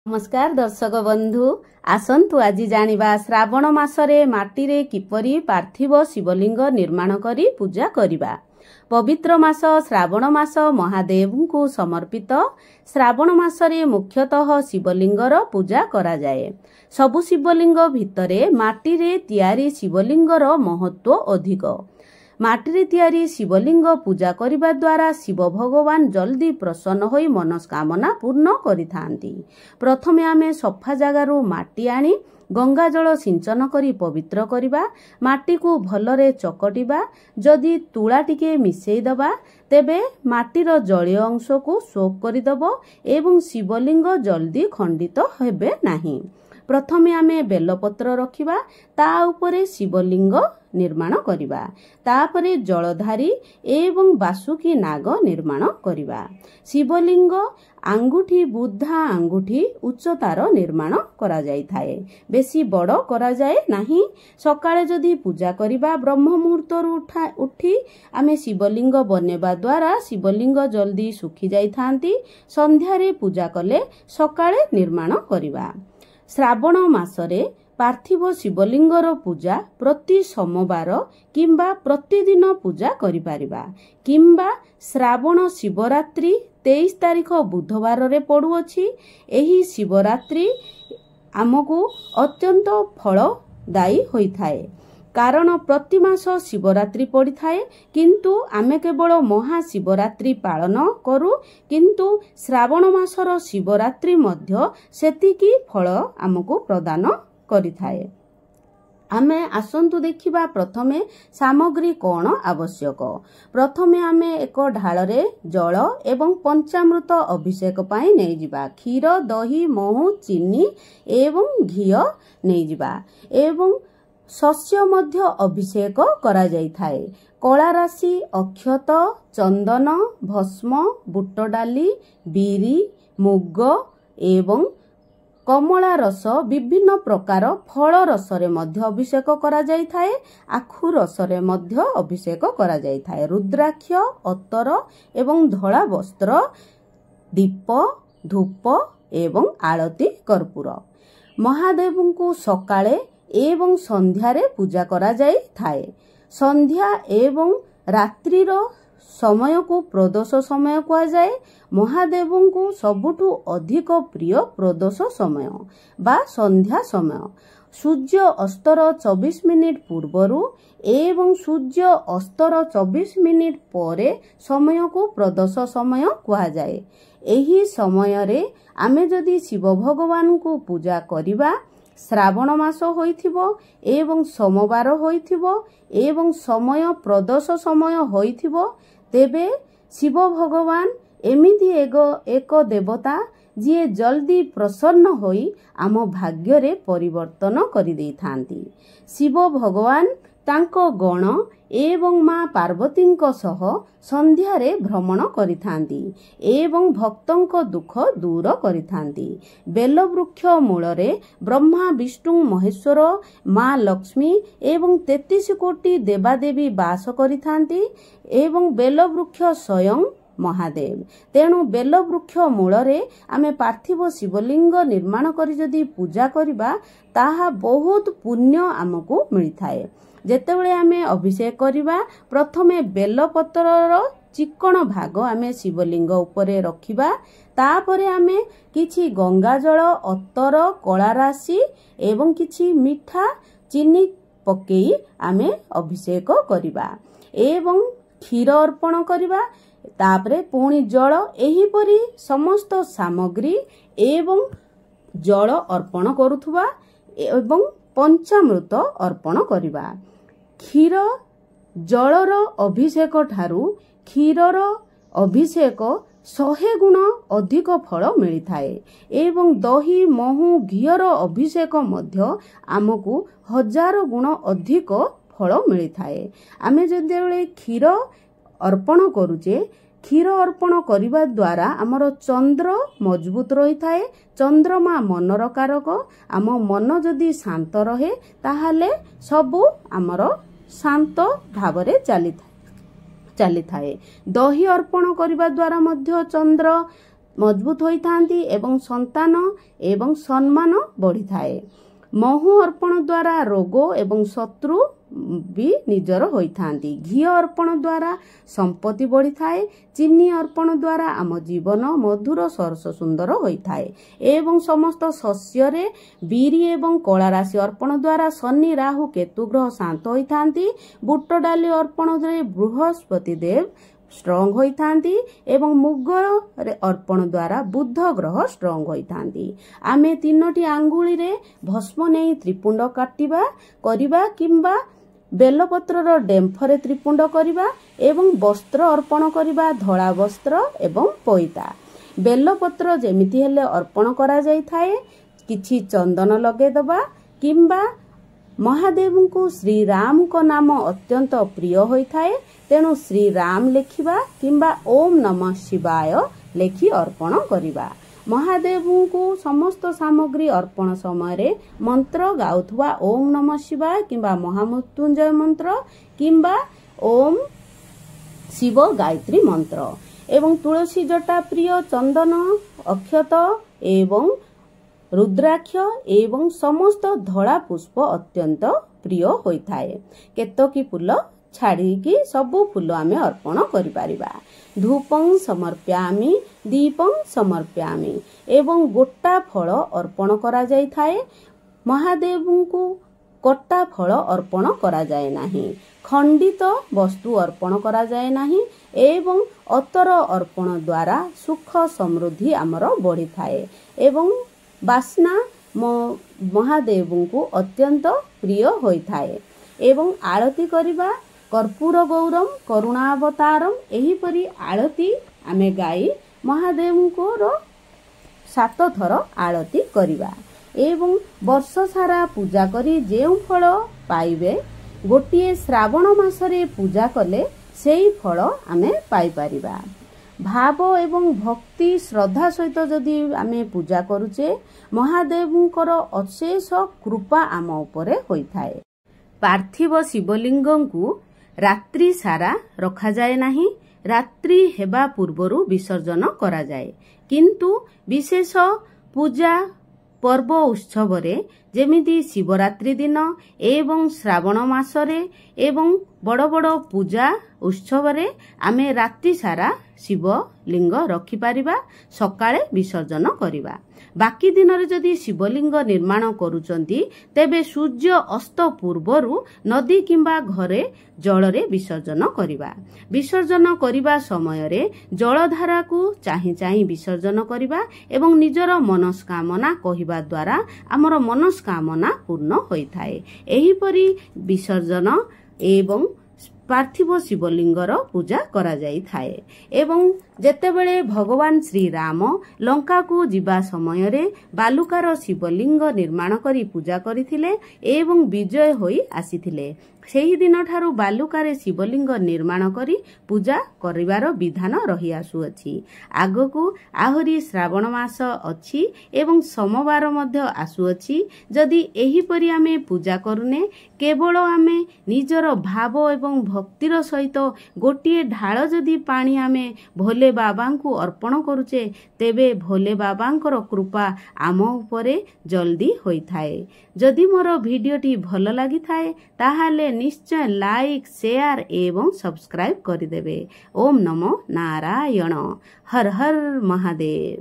नमस्कार दर्शक बंधु आसंतु आज जानिबा श्रावण मासरे माटीरे किपरि पार्थिव शिवलिंग निर्माण करी पूजा करिबा। पवित्र मास श्रावण मास महादेवଙ୍କୁ समर्पित। श्रावण मासरे मुख्यतः शिवलिंगर पूजा करा जाए। सबु शिवलिंग भितरे माटीरे तयारी शिवलिंगर महत्व अधिक। माटीरे तयारी शिवलिंग पूजा करिबा द्वारा शिव भगवान जल्दी प्रसन्न होई मनस्कामना पूर्ण करिथांती। प्रथमे आमे सफा जगारू माटी आनी गंगा जल सिंचन करी पवित्र करिबा। माटी को भलरे चकटिबा। जदि तुळा टिके मिसेई दबा तेबे माटीर जलीय अंश को सोक करिदबो एवं शिवलिंग जल्दी खंडित हेबे नाही। प्रथमे आमे बेलपत्र रखिबा, ता उपरे शिवलिंग निर्माण करिबा। तापरे जलधारी एवं बासुकी नाग निर्माण करिबा। शिवलिंग आंगुठी बुद्धा आंगुठी उच्चतार निर्माण करा जाय थाए। बेसी बड़ करा जाय नाही। सकाळे जदि पूजा करिबा ब्रह्म मुहूर्तरु उठी आमे शिवलिंग बनेबा द्वारा शिवलिंग जल्दी सुखी जाय थांती। संध्यारे पूजा कले सकाळे निर्माण करिबा। श्रावण मासरे पार्थिव शिवलिंगर पूजा प्रति सोमवार किंबा प्रतिदिन पूजा करिपारिबा। किंबा श्रावण शिवरात्रि 23 तारिख बुधवार रे पड़ुअछि। एही शिवरात्रि आमको अत्यंत फलदायी होई थाए। कारण प्रति मास शिवरात्रि पड़ी थाए, किंतु आमे केवल महाशिवरात्रि पालन करू, किंतु श्रावण मासर शिवरात्रि मध्य सेतिकी फल आमको प्रदान करि थाए। आमे आसंतु देखिबा प्रथमे सामग्री कौन आवश्यक। प्रथमे आमे एक ढाଳରେ जल एवं पंचामृत अभिषेक पाई नै जिबा। क्षीर दही महू चीनी एवं घी नै जिबा एवं शस्य मध्य अभिषेक करा जाय थाए। कला राशि अक्षत चंदन भस्म बुट डाली बीरी मुग एवं कमला रस विभिन्न प्रकार फल रसरे मध्य अभिषेक करा जाय थाए। आखु रसरे मध्य अभिषेक करा जाय थाए। रुद्राक्ष अत्तर एवं धला वस्त्र दीप धूप एवं आळती कर्पूर। महादेवଙ୍କୁ सकाळे एवं संध्यारे पूजा करा जाय थाए। संध्या एवं रात्रिर समय को प्रदोष समय कहा जाए। महादेवଙ୍କୁ सबुठु अधिक प्रिय प्रदोष समय बा संध्या समय। सूर्य अस्तर 24 मिनिट पूर्वरु एवं सूर्य अस्तर 24 मिनिट परे समय को प्रदोष समय कहा जाए। एही समय रे आमे जदि शिव भगवान को पूजा करिबा, श्रावण मास होइथिबो एवं सोमवार होइथिबो एवं समय प्रदोष समय होइथिबो, तेबे शिव भगवान एमिति एक देवता जिए जल्दी प्रसन्न होई आम भाग्य रे परिवर्तन करि देई थांती। शिव भगवान तांको गण एवं मां पार्वतींको सह संध्यारे भ्रमण करिथांती एवं भक्तंको दुख दूर करिथांती। बेलवृक्ष मूलरे ब्रह्मा विष्णु महेश्वर मां लक्ष्मी एवं 33 कोटी देवादेवी वास करिथांती एवं बेलवृक्ष स्वयं महादेव। तेणु बेलवृक्ष मूलरे आमे पार्थिव शिवलिंग निर्माण करी जदि पूजा करिबा ताहा बहुत पुण्य आमको मिलिथाए। जेतेबेले आमे अभिषेक करिबा प्रथमे बेलपत्रर चिकण भाग आमे शिवलिंग उपरे रखिबा। तापरे आमे किछि गंगा जल अत्तर कला राशि एवं किछि मिठा चीनी पकेई आमे अभिषेक करिबा एवं क्षीर अर्पण करिबा। तापरे पुणी जल एहीपरि समस्त सामग्री एवं जल अर्पण करुथुबा एवं पंचामृत अर्पण करिबा। क्षीर जलर अभिषेक ठारू क्षीरर अभिषेक 100 गुण अधिक फल मिली थाए एवं दही महू घीर अभिषेक मध्य आमको 1000 गुण अधिक फल मिली थाए। आमे जदि क्षीर अर्पण करूचे, क्षीर अर्पण करिबा द्वारा आमर चंद्र मजबूत रही थाए। चंद्रमा मनर कारक। आम मन जदि शांत रहे ताहाले सबु आमर शांत भावरे चली थाए। दही अर्पण करिबा द्वारा मध्य चंद्र ମଜବୁତ ହୋଇଥାନ୍ତି ଏବଂ ସନ୍ତାନ ଏବଂ ସମ୍ମାନ ବଢ଼ିଥାଏ। ମହୁ ଅର୍ପଣ ଦ୍ୱାରା ରୋଗ ଏବଂ ଶତ୍ରୁ ବି ନିଜର ହୋଇଥାନ୍ତି। ଘିଅ ଅର୍ପଣ ଦ୍ୱାରା ସମ୍ପତ୍ତି ବଢ଼ିଥାଏ। ଚିନି ଅର୍ପଣ ଦ୍ୱାରା ଆମ ଜୀବନ ମଧୁର ସରସ ସୁନ୍ଦର ହୋଇଥାଏ ଏବଂ ସମସ୍ତ ଶସ୍ୟରେ ବିରି ଏବଂ କଳା ରାଶି ଅର୍ପଣ ଦ୍ୱାରା ଶନି ରାହୁ କେତୁ ଗ୍ରହ ଶାନ୍ତ ହୋଇଥାନ୍ତି। ବୁଟ ଡାଲି ଅର୍ପଣରେ ବୃହସ୍ପତି ଦେବ ଷ୍ଟ୍ରଙ୍ଗ ହୋଇଥାନ୍ତି ଏବଂ ମୁଗ ଅର୍ପଣ ଦ୍ୱାରା ବୁଧ ଗ୍ରହ ଷ୍ଟ୍ରଙ୍ଗ ହୋଇଥାନ୍ତି। ଆମେ 3ଟି ଆଙ୍ଗୁଳିରେ ଭସ୍ମ ନେଇ ତ୍ରିପୁଣ୍ଡ କରିବା କିମ୍ବା ବେଲପତ୍ରର ଡେମ୍ଫରେ ତ୍ରିପୁଣ୍ଡ କରିବା ଏବଂ ବସ୍ତ୍ର ଅର୍ପଣ କରିବା, ଧଳା ବସ୍ତ୍ର ଏବଂ ପଇତା। ବେଲପତ୍ର ଯେମିତି ହେଲେ ଅର୍ପଣ କରାଯାଇଥାଏ। କିଛି ଚନ୍ଦନ ଲଗାଇଦେବା କିମ୍ବା ମହାଦେବଙ୍କୁ ଶ୍ରୀରାମଙ୍କ ନାମ ଅତ୍ୟନ୍ତ ପ୍ରିୟ ହୋଇଥାଏ, ତେଣୁ ଶ୍ରୀରାମ ଲେଖିବା କିମ୍ବା ଓମ୍ ନମଃ ଶିବାୟ ଲେଖି ଅର୍ପଣ କରିବା। ମହାଦେବଙ୍କୁ ସମସ୍ତ ସାମଗ୍ରୀ ଅର୍ପଣ ସମୟରେ ମନ୍ତ୍ର ଗାଉଥିବା ଓମ୍ ନମଃ ଶିବାୟ କିମ୍ବା ମହାମୃତ୍ୟୁଞ୍ଜୟ ମନ୍ତ୍ର କିମ୍ବା ଓମ୍ ଶିବ ଗାୟତ୍ରୀ ମନ୍ତ୍ର ଏବଂ ତୁଳସୀ ଜଟା ପ୍ରିୟ ଚନ୍ଦନ, ଅକ୍ଷତ ଏବଂ ରୁଦ୍ରାକ୍ଷ ଏବଂ ସମସ୍ତ ଧଳା ପୁଷ୍ପ ଅତ୍ୟନ୍ତ ପ୍ରିୟ ହୋଇଥାଏ। କେତକୀ ଫୁଲ ଛାଡ଼ିକି ସବୁ ଫୁଲ ଆମେ ଅର୍ପଣ କରିପାରିବା। ଧୂପଂ ସମର୍ପ୍ୟାମି ଦୀପଂ ସମର୍ପ୍ୟାମି ଏବଂ ଗୋଟା ଫଳ ଅର୍ପଣ କରାଯାଇଥାଏ। ମହାଦେବଙ୍କୁ କଟା ଫଳ ଅର୍ପଣ କରାଯାଏ ନାହିଁ। ଖଣ୍ଡିତ ବସ୍ତୁ ଅର୍ପଣ କରାଯାଏ ନାହିଁ ଏବଂ ଅତର ଅର୍ପଣ ଦ୍ୱାରା ସୁଖ ସମୃଦ୍ଧି ଆମର ବଢ଼ିଥାଏ ଏବଂ ବାସ୍ନା ମହାଦେବଙ୍କୁ ଅତ୍ୟନ୍ତ ପ୍ରିୟ ହୋଇଥାଏ। ଏବଂ ଆଳତି କରିବା କର୍ପୂର ଗୌରମ କରୁଣାବତାରମ୍ ଏହିପରି ଆଳତି ଆମେ ଗାଇ ମହାଦେବଙ୍କର 7 ଥର ଆଳତି କରିବା ଏବଂ ବର୍ଷ ସାରା ପୂଜା କରି ଯେଉଁ ଫଳ ପାଇବେ, ଗୋଟିଏ ଶ୍ରାବଣ ମାସରେ ପୂଜା କଲେ ସେହି ଫଳ ଆମେ ପାଇପାରିବା। ଭାବ ଏବଂ ଭକ୍ତି ଶ୍ରଦ୍ଧା ସହିତ ଯଦି ଆମେ ପୂଜା କରୁଛେ, ମହାଦେବଙ୍କର ଅଶେଷ କୃପା ଆମ ଉପରେ ହୋଇଥାଏ। ପାର୍ଥିବ ଶିବଲିଙ୍ଗଙ୍କୁ ରାତ୍ରି ସାରା ରଖାଯାଏ ନାହିଁ। ରାତ୍ରି ହେବା ପୂର୍ବରୁ ବିସର୍ଜନ କରାଯାଏ। କିନ୍ତୁ ବିଶେଷ ପୂଜା ପର୍ବ ଉତ୍ସବରେ ଯେମିତି ଶିବରାତ୍ରି ଦିନ ଏବଂ ଶ୍ରାବଣ ମାସରେ ଏବଂ ବଡ଼ ବଡ଼ ପୂଜା ଉତ୍ସବରେ ଆମେ ରାତ୍ରି ସାରା ଶିବଲିଙ୍ଗ ରଖିପାରିବା, ସକାଳେ ବିସର୍ଜନ କରିବା। ବାକି ଦିନରେ ଯଦି ଶିବଲିଙ୍ଗ ନିର୍ମାଣ କରୁଛନ୍ତି, ତେବେ ସୂର୍ଯ୍ୟ ଅସ୍ତ ପୂର୍ବରୁ ନଦୀ କିମ୍ବା ଘରେ ଜଳରେ ବିସର୍ଜନ କରିବା। ବିସର୍ଜନ କରିବା ସମୟରେ ଜଳଧାରାକୁ ଚାହିଁ ଚାହିଁ ବିସର୍ଜନ କରିବା ଏବଂ ନିଜର ମନସ୍କାମନା କହିବା ଦ୍ୱାରା ଆମର ମନସ୍କାମନା ପୂର୍ଣ୍ଣ ହୋଇଥାଏ। ଏହିପରି ବିସର୍ଜନ ଏବଂ ପାର୍ଥିବ ଶିବଲିଙ୍ଗର ପୂଜା କରାଯାଇଥାଏ। ଏବଂ ଯେତେବେଳେ ଭଗବାନ ଶ୍ରୀରାମ ଲଙ୍କାକୁ ଯିବା ସମୟରେ ବାଲୁକାର ଶିବଲିଙ୍ଗ ନିର୍ମାଣ କରି ପୂଜା କରିଥିଲେ ଏବଂ ବିଜୟ ହୋଇ ଆସିଥିଲେ, ସେହିଦିନଠାରୁ ବାଲୁକାରେ ଶିବଲିଙ୍ଗ ନିର୍ମାଣ କରି ପୂଜା କରିବାର ବିଧାନ ରହିଆସୁଅଛି। ଆଗକୁ ଆହୁରି ଶ୍ରାବଣ ମାସ ଅଛି ଏବଂ ସୋମବାର ମଧ୍ୟ ଆସୁଅଛି। ଯଦି ଏହିପରି ଆମେ ପୂଜା କରୁନେ, କେବଳ ଆମେ ନିଜର ଭାବ ଏବଂ ଭକ୍ତିର ସହିତ ଗୋଟିଏ ଢାଳ ଯଦି ପାଣି ଆମେ ଭୋଲେ ବାବାଙ୍କୁ ଅର୍ପଣ କରୁଛେ, ତେବେ ଭୋଲେ ବାବାଙ୍କର କୃପା ଆମ ଉପରେ ଜଲ୍ଦି ହୋଇଥାଏ। ଯଦି ମୋର ଭିଡ଼ିଓଟି ଭଲ ଲାଗିଥାଏ, ତାହେଲେ ନିଶ୍ଚୟ ଲାଇକ୍, ସେୟାର ଏବଂ ସବସ୍କ୍ରାଇବ୍ କରିଦେବେ। ଓମ୍ ନମୋ ନାରାୟଣ। ହର ହର ମହାଦେବ।